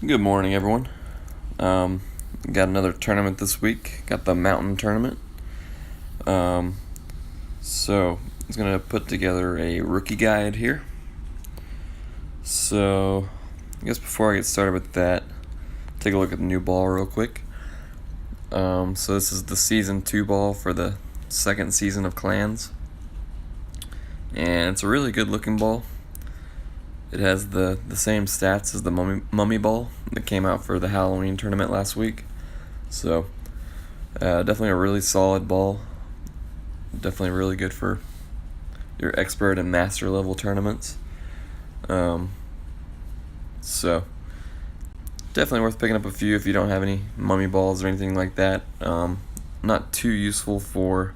Good morning, everyone. Um, got another tournament this week. Got the mountain tournament. Um, so I was gonna put together a rookie guide here. So I guess before I get started with that, take a look at the new ball real quick. So this is the season 2 ball for the second season of Clans, and it's a really good looking ball. It has the same stats as the mummy ball that came out for the Halloween tournament last week. So definitely a really solid ball. Definitely really good for your expert and master level tournaments. So definitely worth picking up a few if you don't have any mummy balls or anything like that. Not too useful for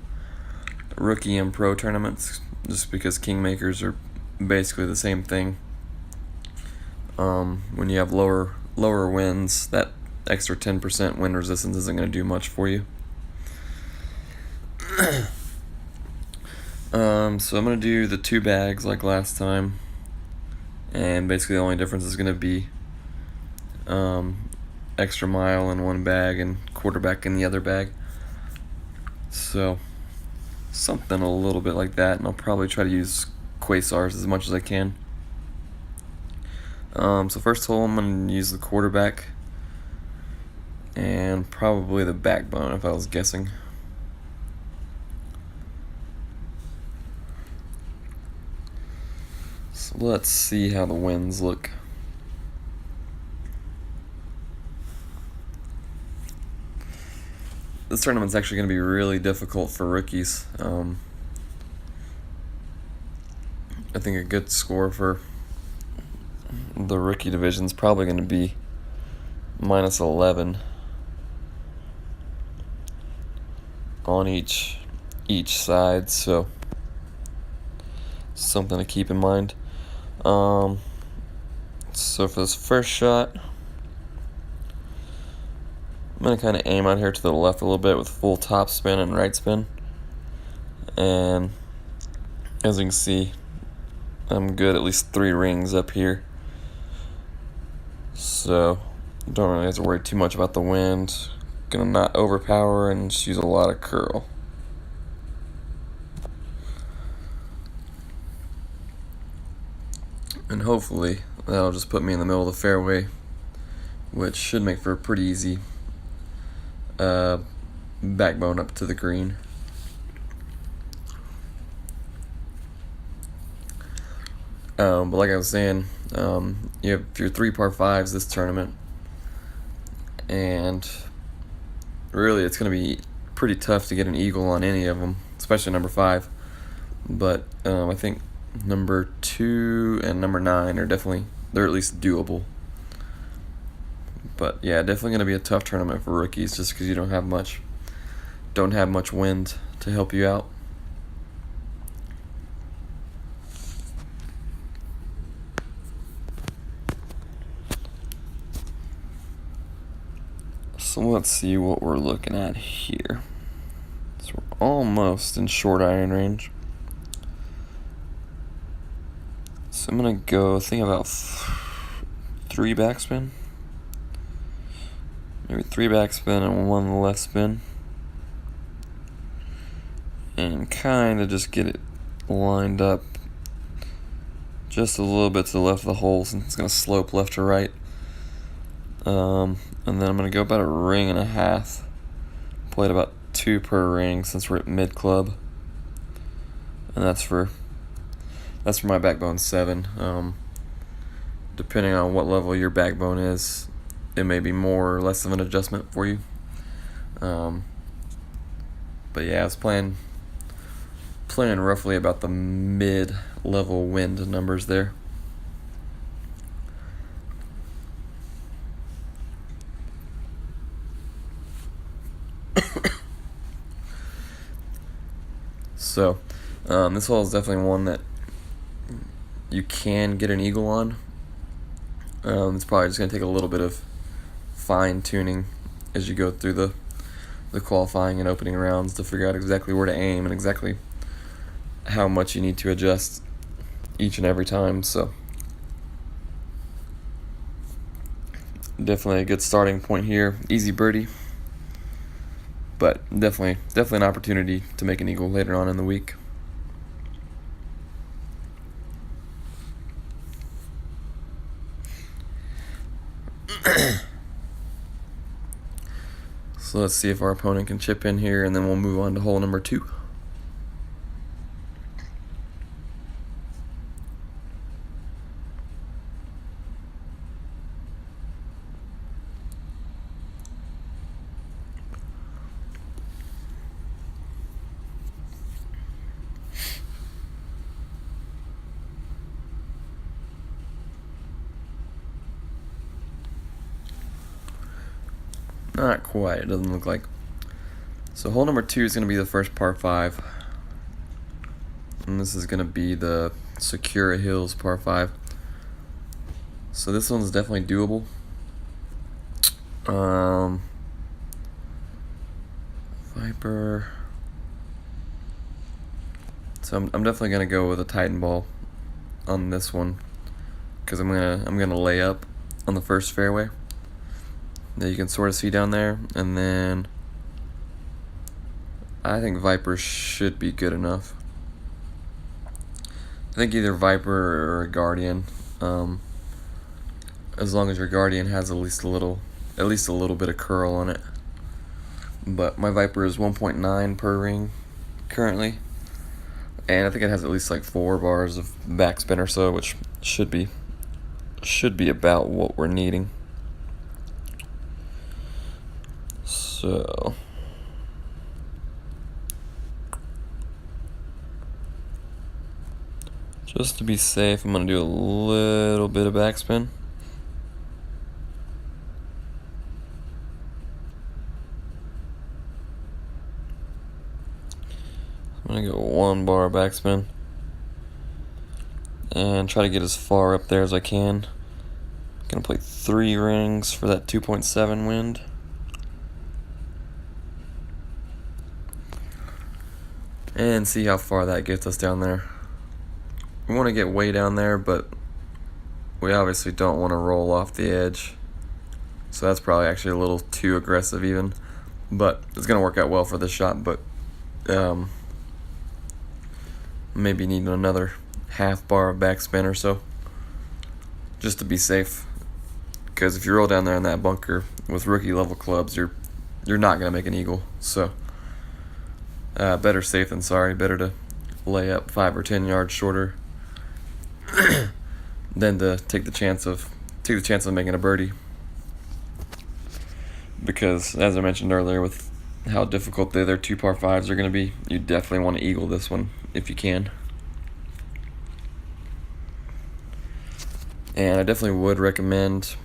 rookie and pro tournaments, just because kingmakers are basically the same thing. When you have lower wins, that extra 10% win resistance isn't going to do much for you. So I'm going to do the 2 bags like last time, and basically the only difference is going to be extra mile in one bag and quarterback in the other bag. So something a little bit like that, and I'll probably try to use quasars as much as I can. So first hole, I'm going to use the quarterback and probably the backbone if I was guessing. So let's see how the winds look. This tournament's actually going to be really difficult for rookies. I think a good score for the rookie division is probably going to be -11 on each side, so something to keep in mind. So for this first shot, I'm going to kind of aim out here to the left a little bit with full top spin and right spin. And as you can see, I'm good at least 3 rings up here. So don't really have to worry too much about the wind. Gonna not overpower and just use a lot of curl. And hopefully that'll just put me in the middle of the fairway, which should make for a pretty easy backbone up to the green. But like I was saying, you have your 3 par 5s this tournament, and really it's going to be pretty tough to get an eagle on any of them, especially number 5. But I think number 2 and number 9 are they're at least doable. But yeah, definitely going to be a tough tournament for rookies just because you don't have much wind to help you out. So let's see what we're looking at here. So we're almost in short iron range. So I'm going to go, think about 3 backspin. Maybe 3 backspin and 1 left spin. And kind of just get it lined up just a little bit to the left of the hole since it's going to slope left to right. And then I'm going to go about 1.5 rings. Played about 2 per ring since we're at mid club. And that's for my backbone 7. Depending on what level your backbone is, it may be more or less of an adjustment for you. But yeah, I was playing roughly about the mid-level wind numbers there. So this hole is definitely one that you can get an eagle on. It's probably just going to take a little bit of fine-tuning as you go through the qualifying and opening rounds to figure out exactly where to aim and exactly how much you need to adjust each and every time. So Definitely a good starting point here. Easy birdie, but definitely an opportunity to make an eagle later on in the week. So let's see if our opponent can chip in here, and then we'll move on to hole number 2. Not quite, it doesn't look like. So hole number 2 is going to be the first par 5. And this is going to be the Secura Hills par 5. So this one's definitely doable. Viper. So I'm definitely going to go with a Titan ball on this one, because I'm gonna lay up on the first fairway that you can sort of see down there, and then I think Viper should be good enough. I think either Viper or a Guardian, as long as your Guardian has at least a little bit of curl on it. But my Viper is 1.9 per ring currently, and I think it has at least like 4 bars of backspin or so, which should be about what we're needing. So just to be safe, I'm going to do a little bit of backspin. I'm going to go 1 bar backspin and try to get as far up there as I can. I'm going to play 3 rings for that 2.7 wind. And see how far that gets us down there. We want to get way down there, but we obviously don't want to roll off the edge. So that's probably actually a little too aggressive even. But it's going to work out well for this shot, but maybe need another half bar of backspin or so, just to be safe. Because if you roll down there in that bunker with rookie level clubs, you're not going to make an eagle. So better safe than sorry. Better to lay up 5 or 10 yards shorter than to take the chance of making a birdie. Because as I mentioned earlier, with how difficult the other 2 par 5s are going to be, you definitely want to eagle this one if you can. And I definitely would recommend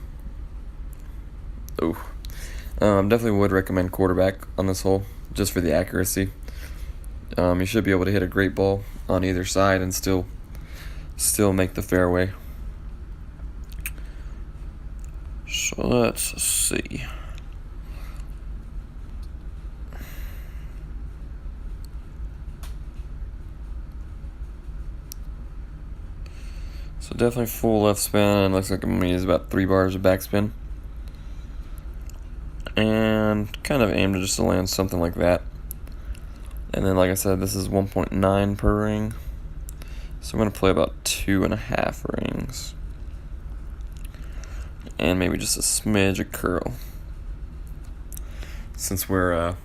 quarterback on this hole, just for the accuracy. You should be able to hit a great ball on either side and still make the fairway. So let's see. So definitely full left spin. Looks like I'm going to use about 3 bars of backspin. And kind of aim to just land something like that. And then, like I said, this is 1.9 per ring. So I'm going to play about 2.5 rings. And maybe just a smidge of curl, since we're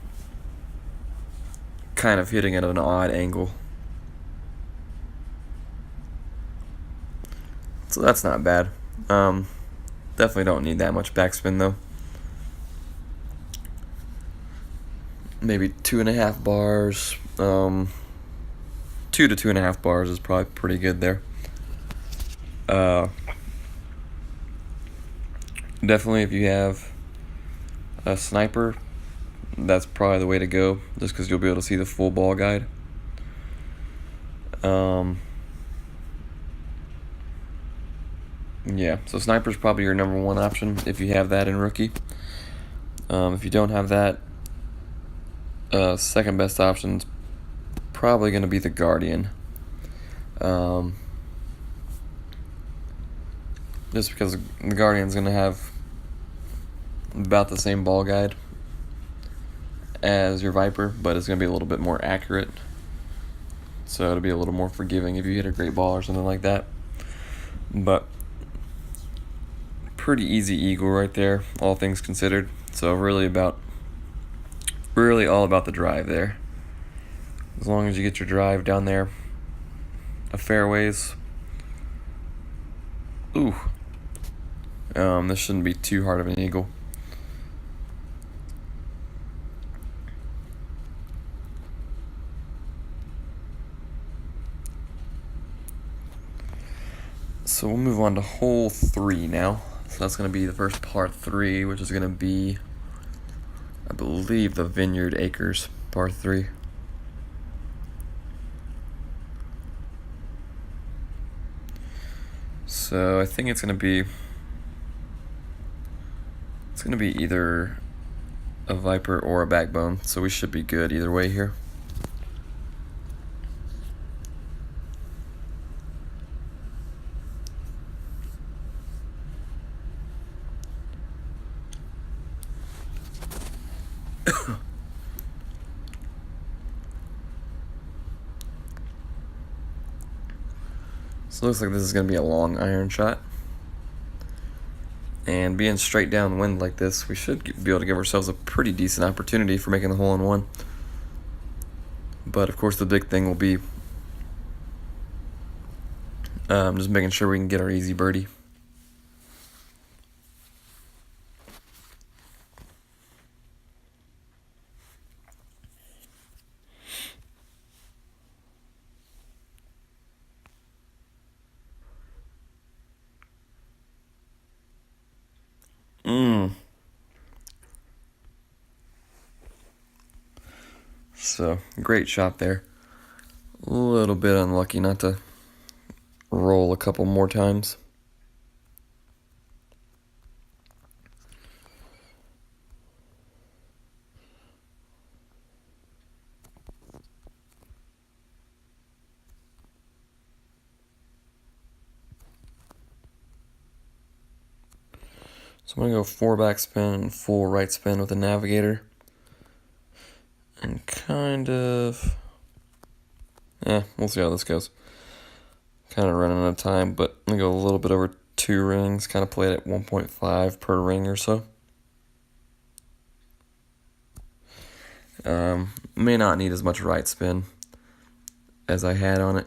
kind of hitting at an odd angle. So that's not bad. Definitely don't need that much backspin though. Maybe 2.5 bars. 2 to 2.5 bars is probably pretty good there. Definitely, if you have a sniper, that's probably the way to go, just because you'll be able to see the full ball guide. Yeah, so sniper's probably your number 1 option if you have that in rookie. If you don't have that, second best option's probably going to be the Guardian. Just because the Guardian's going to have about the same ball guide as your Viper, but it's going to be a little bit more accurate. So it'll be a little more forgiving if you hit a great ball or something like that. But pretty easy eagle right there, all things considered. So really all about the drive there. As long as you get your drive down there a fairways. Ooh. This shouldn't be too hard of an eagle. So we'll move on to hole 3 now. So that's going to be the first par 3, which is going to be, I believe, the Vineyard Acres par 3. So I think it's going to be either a Viper or a Backbone. So we should be good either way here. So it looks like this is going to be a long iron shot. And being straight downwind like this, we should be able to give ourselves a pretty decent opportunity for making the hole-in-one. But of course the big thing will be just making sure we can get our easy birdie. So, great shot there. A little bit unlucky not to roll a couple more times. So I'm going to go 4 backspin and full right spin with the Navigator. And we'll see how this goes. Kind of running out of time, but I'm going to go a little bit over 2 rings, kind of play it at 1.5 per ring or so. May not need as much right spin as I had on it.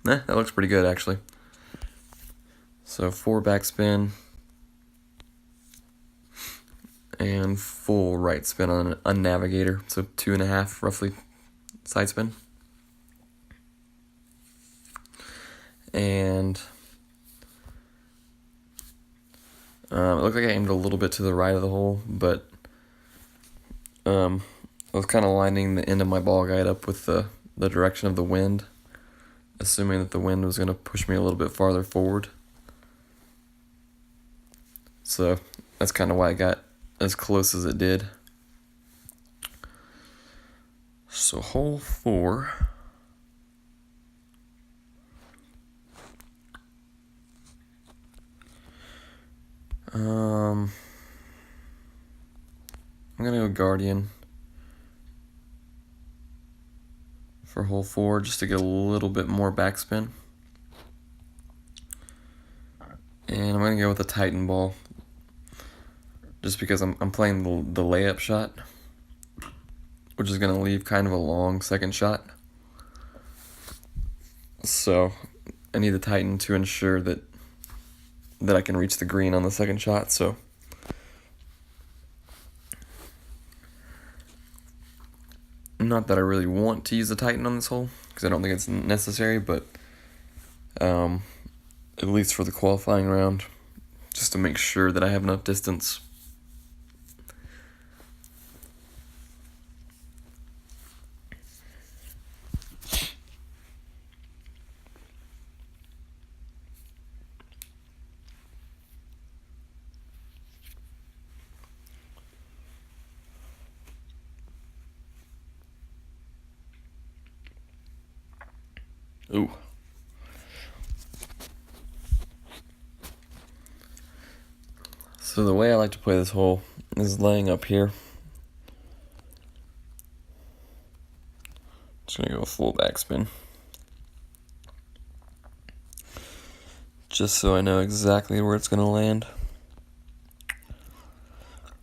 That looks pretty good actually. So 4 backspin and full right spin on a Navigator, so 2.5 roughly side spin. And it looked like I aimed a little bit to the right of the hole, but I was kind of lining the end of my ball guide up with the direction of the wind, assuming that the wind was going to push me a little bit farther forward. So that's kind of why I got as close as it did. So hole 4. I'm gonna go Guardian for hole 4 just to get a little bit more backspin. And I'm gonna go with the Titan ball just because I'm playing the layup shot, which is gonna leave kind of a long second shot. So I need the Titan to ensure that I can reach the green on the second shot. So not that I really want to use the Titan on this hole because I don't think it's necessary, but at least for the qualifying round, just to make sure that I have enough distance. Ooh. So the way I like to play this hole is laying up here. Just gonna go full backspin. Just so I know exactly where it's gonna land.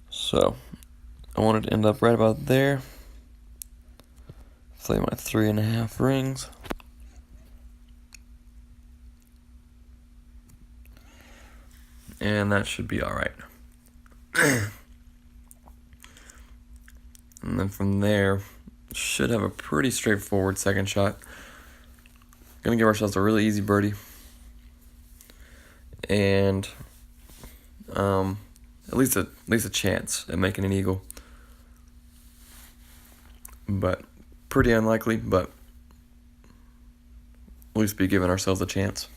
So I want it to end up right about there. Play my 3.5 rings. And that should be alright. And then from there, should have a pretty straightforward second shot. Gonna give ourselves a really easy birdie. And at least a chance at making an eagle. But pretty unlikely, but at least be giving ourselves a chance.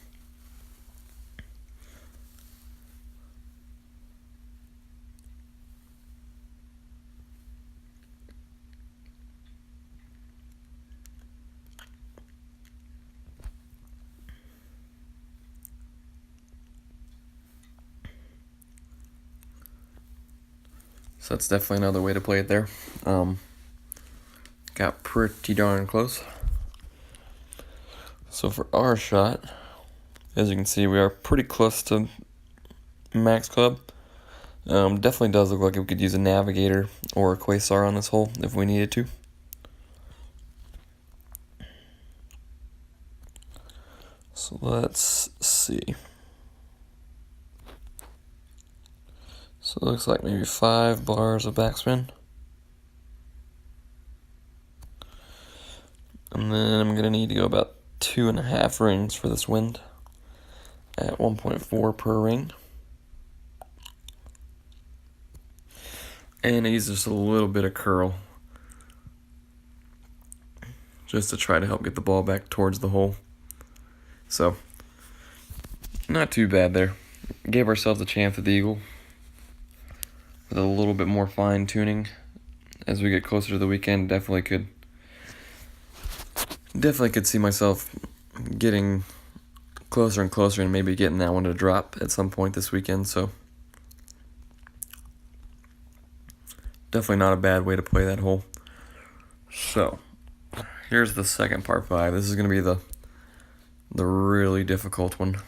So that's definitely another way to play it there. Got pretty darn close. So for our shot, as you can see, we are pretty close to max club. Definitely does look like we could use a navigator or a quasar on this hole if we needed to. So let's see. So it looks like maybe 5 bars of backspin. And then I'm gonna need to go about 2.5 rings for this wind at 1.4 per ring. And I use just a little bit of curl just to try to help get the ball back towards the hole. So, not too bad there. Gave ourselves a chance at the eagle with a little bit more fine tuning as we get closer to the weekend. Definitely could see myself getting closer and closer and maybe getting that one to drop at some point this weekend. So definitely not a bad way to play that hole. So here's the second par 5. This is going to be the really difficult one.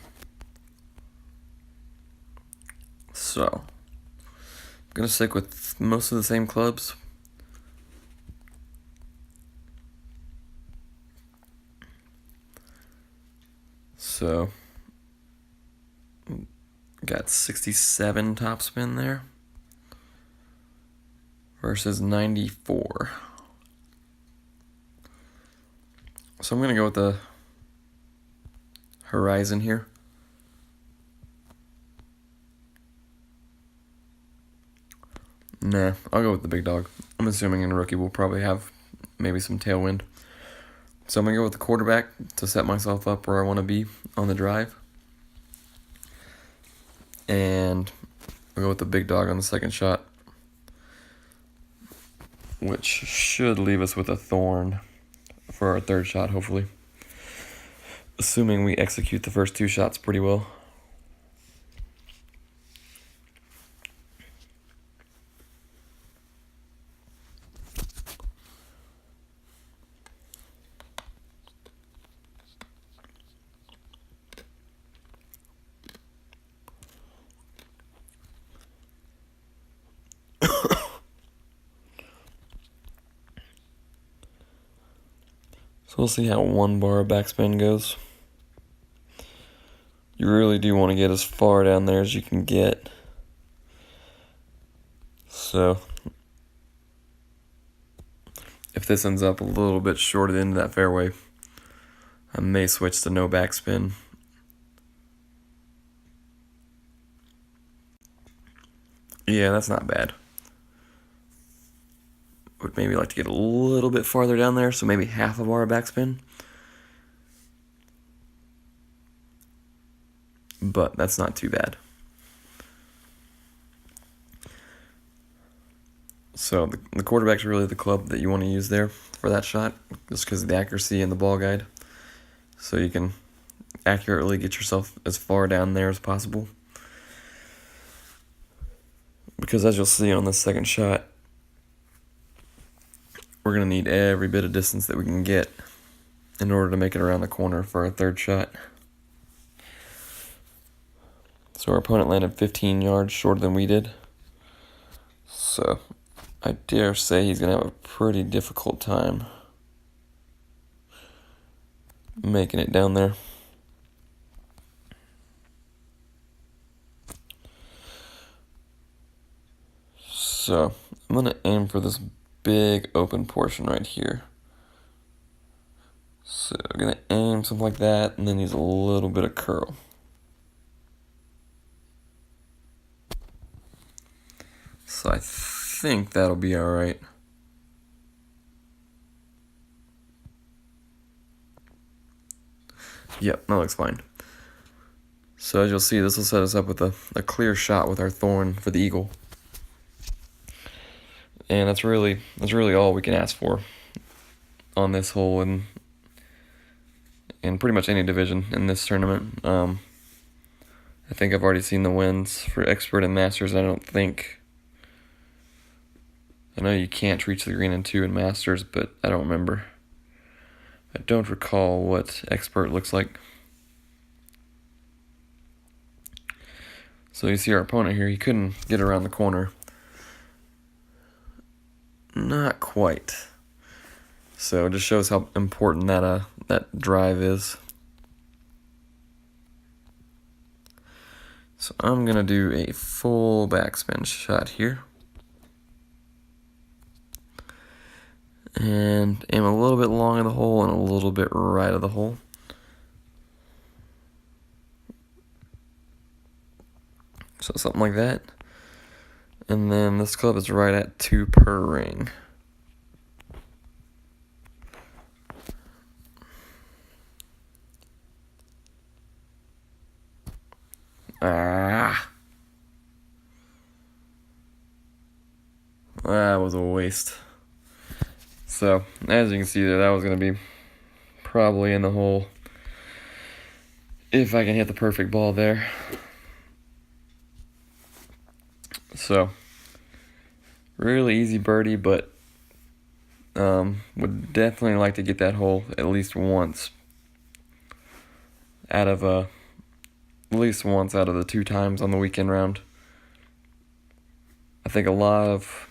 So I'm going to stick with most of the same clubs. So got 67 topspin there versus 94. So I'm going to go with the Horizon here. Nah, I'll go with the big dog. I'm assuming in a rookie we'll probably have maybe some tailwind. So I'm going to go with the quarterback to set myself up where I want to be on the drive. And I'll go with the big dog on the second shot, which should leave us with a thorn for our third shot, hopefully. Assuming we execute the first 2 shots pretty well. So we'll see how 1 bar of backspin goes. You really do want to get as far down there as you can get. So if this ends up a little bit short into that fairway, I may switch to no backspin. Yeah, that's not bad. Would maybe like to get a little bit farther down there, so maybe half a bar of backspin. But that's not too bad. So the quarterback's really the club that you want to use there for that shot, just because of the accuracy and the ball guide. So you can accurately get yourself as far down there as possible. because as you'll see on the second shot, we're going to need every bit of distance that we can get in order to make it around the corner for our third shot. So our opponent landed 15 yards shorter than we did. So I dare say he's going to have a pretty difficult time making it down there. So I'm going to aim for this big open portion right here. So I'm going to aim something like that and then use a little bit of curl. So I think that'll be alright. Yep, that looks fine. So as you'll see, this will set us up with a clear shot with our thorn for the eagle. And that's really all we can ask for on this hole in pretty much any division in this tournament. I think I've already seen the wins for Expert and Masters. I know you can't reach the green in 2 in Masters, but I don't remember. I don't recall what Expert looks like. So you see our opponent here, he couldn't get around the corner. Not quite. So it just shows how important that drive is. So I'm going to do a full backspin shot here. And aim a little bit long of the hole and a little bit right of the hole. So something like that. And then this club is right at 2 per ring. That was a waste. So, as you can see there, that was going to be probably in the hole if I can hit the perfect ball there. So, really easy birdie, but would definitely like to get that hole at least once out of the 2 times on the weekend round. I think a lot of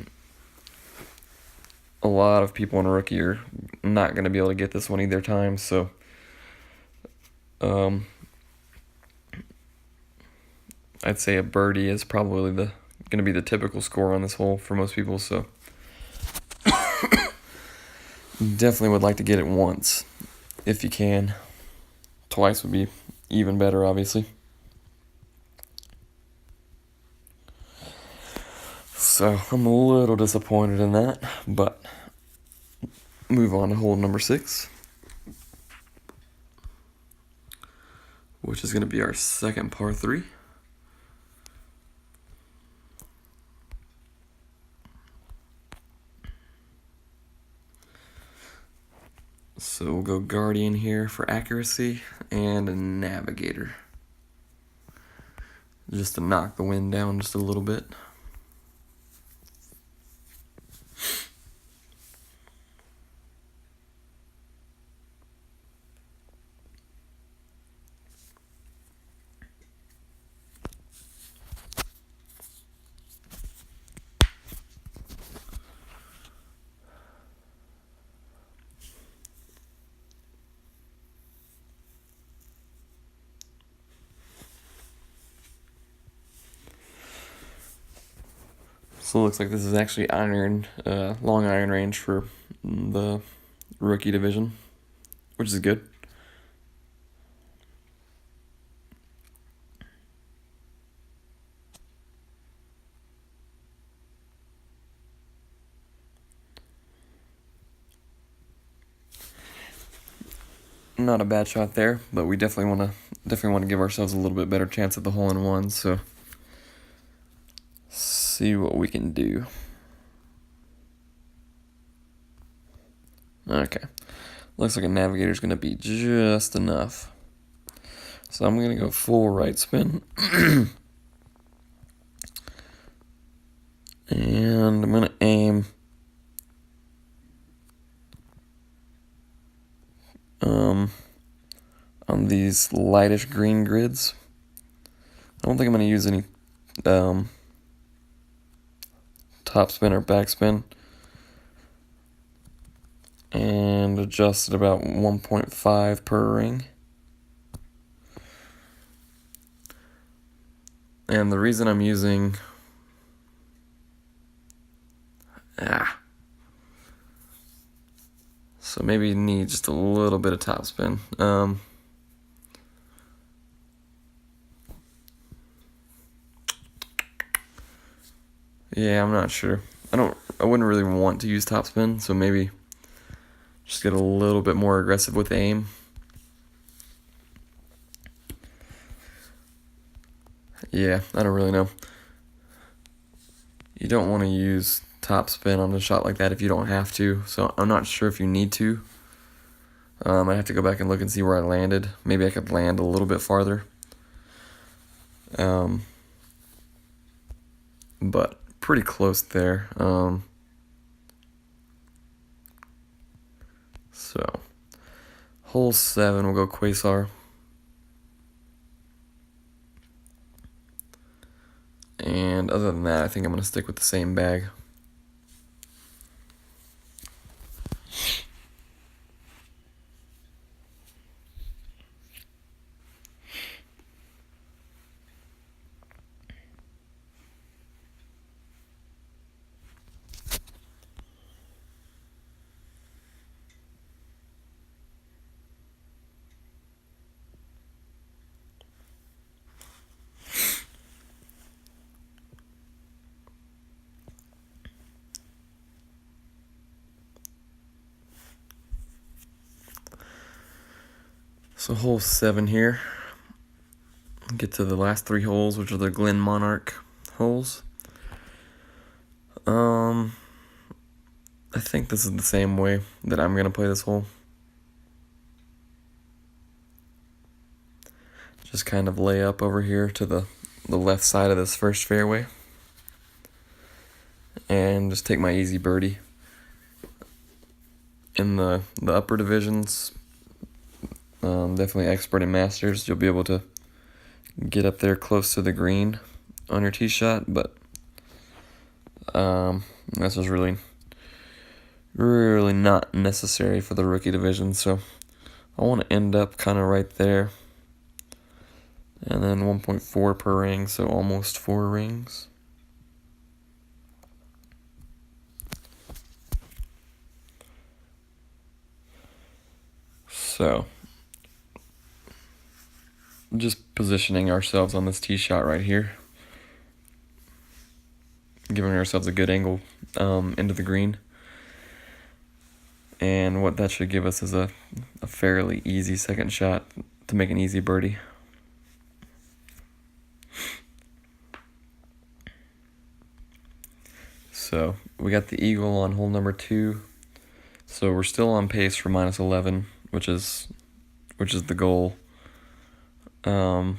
people in rookie are not going to be able to get this one either time, so I'd say a birdie is probably going to be the typical score on this hole for most people, so definitely would like to get it once if you can. Twice would be even better, obviously. So I'm a little disappointed in that, but move on to hole number 6, which is going to be our second par 3. So we'll go Guardian here for accuracy and a Navigator, just to knock the wind down just a little bit. So it looks like this is actually long iron range for the rookie division, which is good. Not a bad shot there, but we definitely want to give ourselves a little bit better chance at the hole-in-one. So see what we can do. Okay, looks like a Navigator's going to be just enough. So I'm going to go full right spin. these lightish green grids. I don't think I'm going to use any topspin or backspin. And adjust at about 1.5 per ring. And the reason I'm using so maybe you need just a little bit of topspin. Yeah, I'm not sure. I wouldn't really want to use topspin, so maybe just get a little bit more aggressive with aim. Yeah, I don't really know. You don't want to use topspin on a shot like that if you don't have to, so I'm not sure if you need to. I'd have to go back and look and see where I landed. Maybe I could land a little bit farther. But pretty close there. So, hole 7, we'll go Quasar. And other than that, I think I'm going to stick with the same bag. So hole 7 here. Get to the last 3 holes, which are the Glen Monarch holes. I think this is the same way that I'm gonna play this hole. Just kind of lay up over here to the left side of this first fairway. And just take my easy birdie. In the upper divisions, definitely expert and masters, you'll be able to get up there close to the green on your tee shot, but this is really not necessary for the rookie division, so I want to end up kind of right there. And then 1.4 per ring, so almost 4 rings. So, just positioning ourselves on this tee shot right here. Giving ourselves a good angle into the green. And what that should give us is a fairly easy second shot to make an easy birdie. So we got the eagle on hole number 2. So we're still on pace for -11, which is the goal. I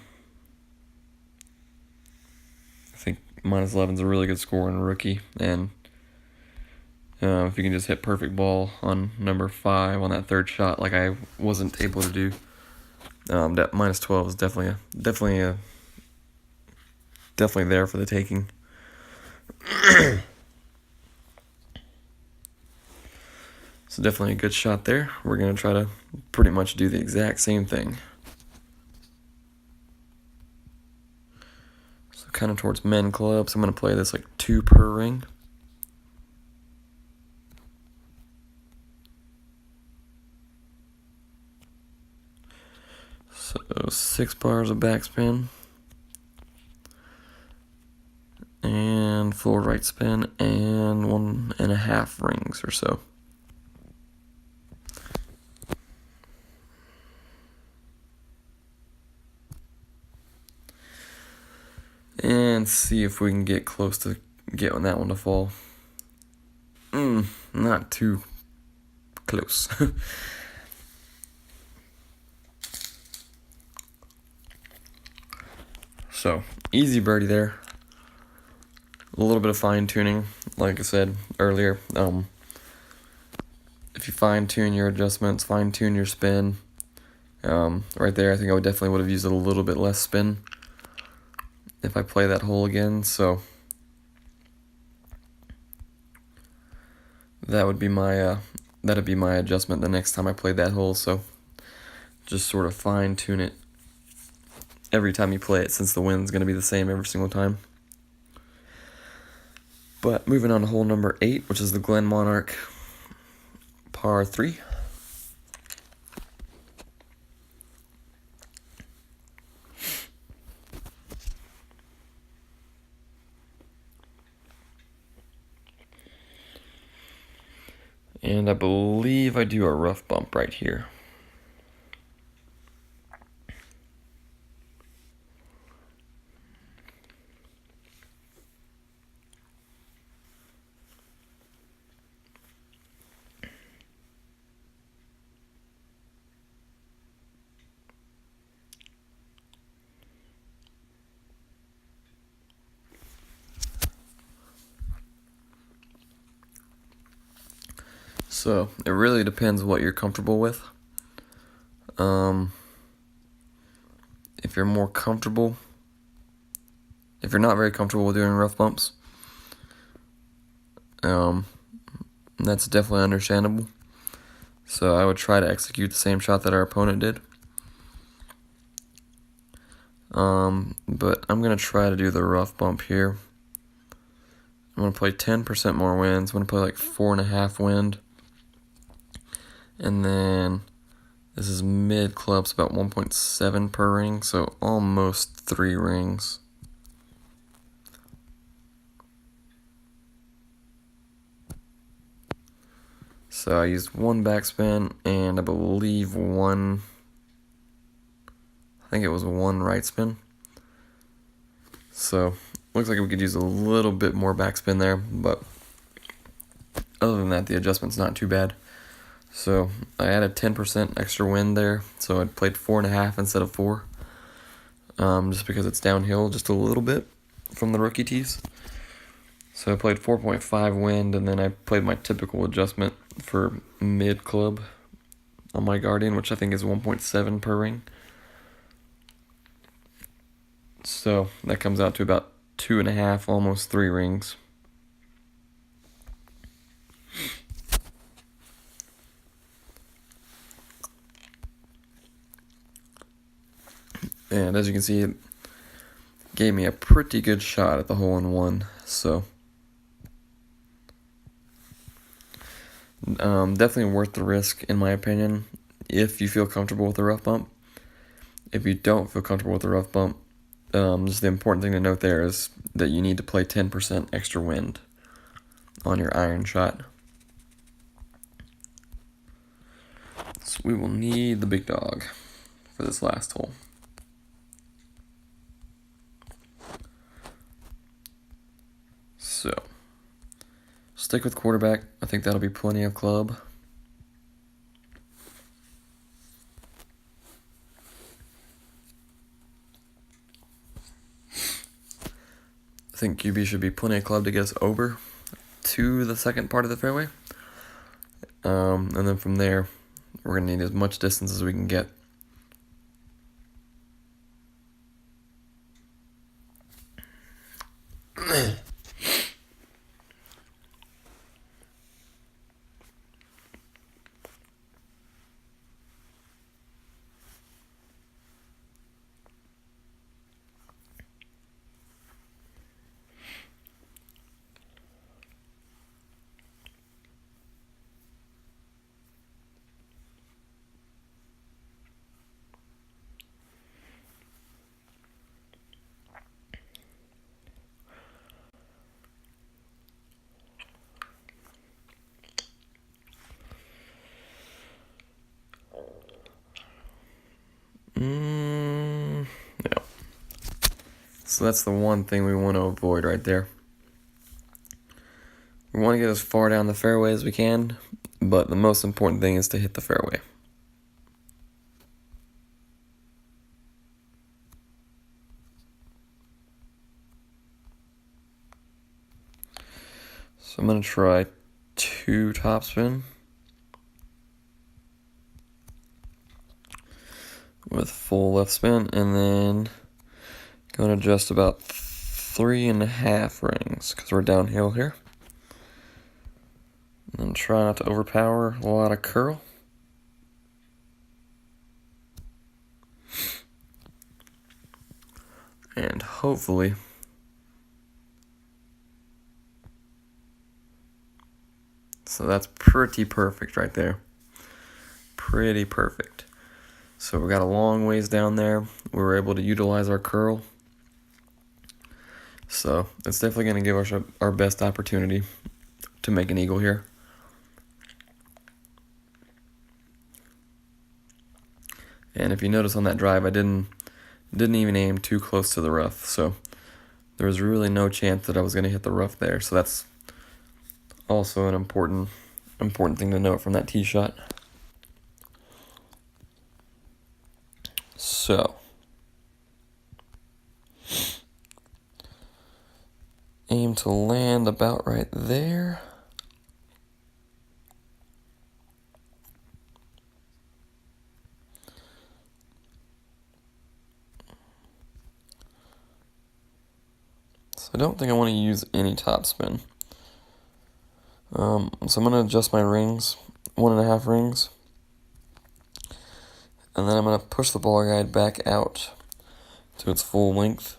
think -11 is a really good score in a rookie, and if you can just hit perfect ball on number 5 on that third shot, like I wasn't able to do, that -12 is definitely there for the taking. So definitely a good shot there. We're going to try to pretty much do the exact same thing. So kind of towards men clubs, I'm going to play this like 2 per ring. So 6 bars of backspin. And full right spin and 1.5 rings or so. And see if we can get close to getting that one to fall. Not too close. So, easy birdie there. A little bit of fine tuning, like I said earlier. If you fine tune your adjustments, fine tune your spin, Right there, I think I definitely would have used a little bit less spin if I play that hole again, so that'd be my adjustment the next time I played that hole. So just sort of fine tune it every time you play it, since the wind's going to be the same every single time. But moving on to hole number 8, which is the Glen Monarch par 3. And I believe I do a rough bump right here. So it really depends what you're comfortable with. If you're more comfortable, if you're not very comfortable with doing rough bumps, that's definitely understandable. So I would try to execute the same shot that our opponent did. But I'm going to try to do the rough bump here. I'm going to play 10% more winds. I'm going to play like 4.5 wind. And then this is mid clubs, about 1.7 per ring, so almost 3 rings. So I used 1 backspin and I believe 1, I think it was 1 right spin. So looks like we could use a little bit more backspin there, but other than that, the adjustment's not too bad. So I added 10% extra wind there, so I played 4.5 instead of 4, just because it's downhill just a little bit from the rookie tees. So I played 4.5 wind, and then I played my typical adjustment for mid club on my Guardian, which I think is 1.7 per ring. So that comes out to about 2.5, almost 3 rings. And as you can see, it gave me a pretty good shot at the hole-in-one. So definitely worth the risk, in my opinion, if you feel comfortable with the rough bump. If you don't feel comfortable with the rough bump, just the important thing to note there is that you need to play 10% extra wind on your iron shot. So we will need the big dog for this last hole. So stick with quarterback. I think that'll be plenty of club. I think QB should be plenty of club to get us over to the second part of the fairway. And then from there, we're going to need as much distance as we can get. Yeah. So that's the one thing we want to avoid right there. We want to get as far down the fairway as we can, but the most important thing is to hit the fairway. So I'm going to try 2 topspin. with full left spin, and then going to just about 3.5 rings because we're downhill here. And try not to overpower a lot of curl. And hopefully so that's pretty perfect right there. Pretty perfect. So we got a long ways down there. We were able to utilize our curl. So it's definitely going to give us our best opportunity to make an eagle here. And if you notice on that drive, I didn't even aim too close to the rough. So there was really no chance that I was going to hit the rough there. So that's also an important thing to note from that tee shot. So aim to land about right there. So I don't think I want to use any topspin. So I'm going to adjust my rings, 1.5 rings. And then I'm going to push the ball guide back out to its full length.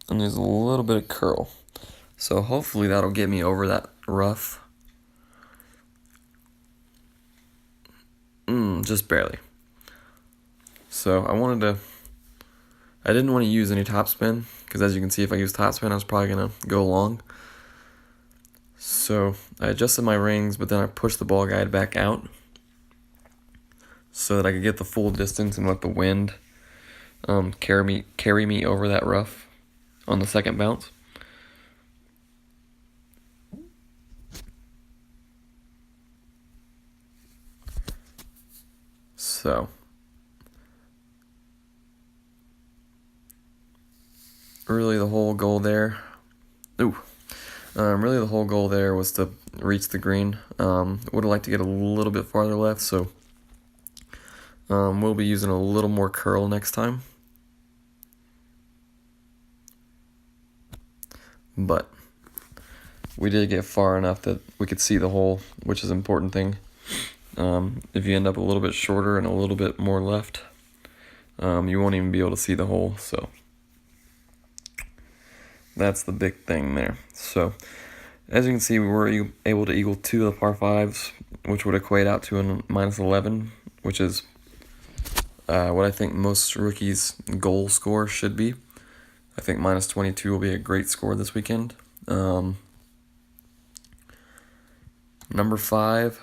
And there's a little bit of curl. So hopefully that'll get me over that rough. Just barely. So I didn't want to use any topspin, because as you can see, if I use topspin, I was probably going to go long. So I adjusted my rings, but then I pushed the ball guide back out so that I could get the full distance and let the wind carry me over that rough on the second bounce. So really the whole goal there was to reach the green. Would have liked to get a little bit farther left, so we'll be using a little more curl next time. But we did get far enough that we could see the hole, which is an important thing. If you end up a little bit shorter and a little bit more left, you won't even be able to see the hole, so that's the big thing there. So as you can see, we were able to eagle 2 of the par 5s, which would equate out to a -11, which is what I think most rookies' goal score should be. I think -22 will be a great score this weekend. Number 5,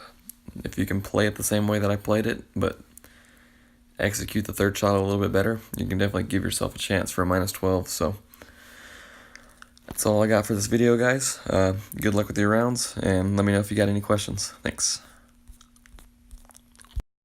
if you can play it the same way that I played it, but execute the third shot a little bit better, you can definitely give yourself a chance for a -12. So that's all I got for this video, guys. Good luck with your rounds, and let me know if you got any questions. Thanks.